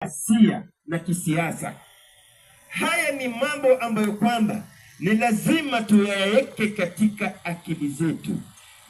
Sia na kisiasa. Haya ni mambo ambayo kwamba ni lazima tuyaweke katika akili zetu.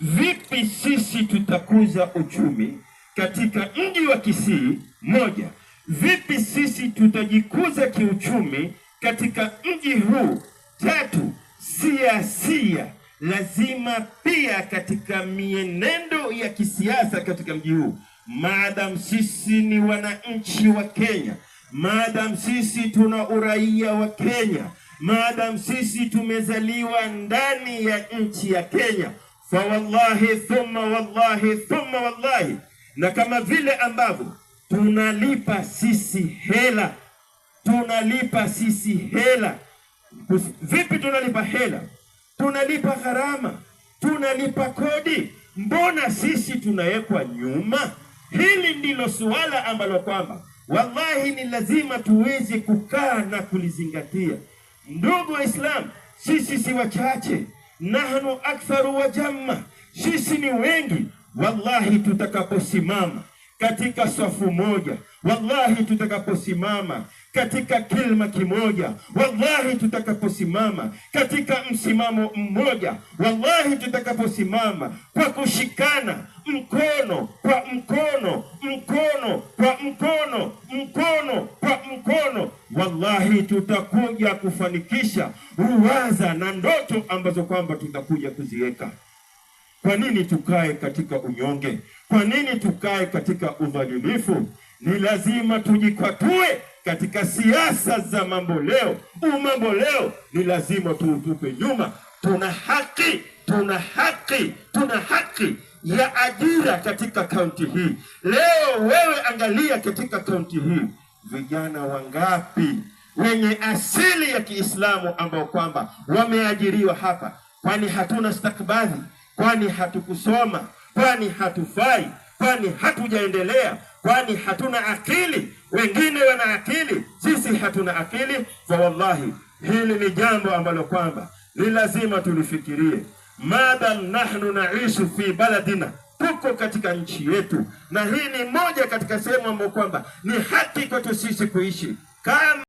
Vipi sisi tutakuza uchumi katika mji wa Kisii? Moja, vipi sisi tutajikuza kiuchumi katika mji huu? Tatu, siasa lazima pia katika mienendo ya kisiasa katika mji huu. Maadam sisi ni wananchi wa Kenya, maadam sisi tuna uraia wa Kenya, maadam sisi tumezaliwa ndani ya nchi ya Kenya, fa wallahi thumma wallahi thumma wallahi, na kama vile ambavyo tunalipa sisi hela, Vipi tunalipa hela? Tunalipa gharama, tunalipa kodi. Mbona sisi tunawekwa nyuma? Hili ndilo suala ambalo kwamba wallahi ni lazima tuweze kukaa na kulizingatia. Ndugu Waislamu, sisi si wachache, nahnu aktharu wa jamma, sisi ni wengi. Wallahi tutakaposimama katika safu moja, wallahi tutakaposimama katika kilma kimoja, wallahi tutakaposimama katika msimamo mmoja, wallahi tutakaposimama kwa kushikana mkono kwa mkono, mkono kwa mkono, mkono kwa mkono, wallahi tutakuja kufanikisha ruwaza na ndoto ambazo kwamba tutakuja kuziweka. Kwa nini tukae katika unyonge? Kwa nini tukae katika udhalilifu? Ni lazima tujikwatue katika siasa za mambo leo. Mambo leo ni lazima tuutupe nyuma. Tuna haki ya ajira katika kaunti hii. Leo wewe angalia katika kaunti hii, vijana wangapi wenye asili ya Kiislamu ambao kwamba wameajiriwa hapa? Kwani hatuna stakabadhi? Kwani hatukusoma? Kwani hatufai? Kwani hatujaendelea? Kwani hatuna akili? Wengine wana akili, sisi hatuna akili. Fa wallahi hili ni jambo ambalo kwamba ni lazima tulifikirie. Madam nahnu naishu fi baladina, tuko katika nchi yetu, na hii ni moja katika sehemu ambayo kwamba ni haki kwetu sisi kuishi kama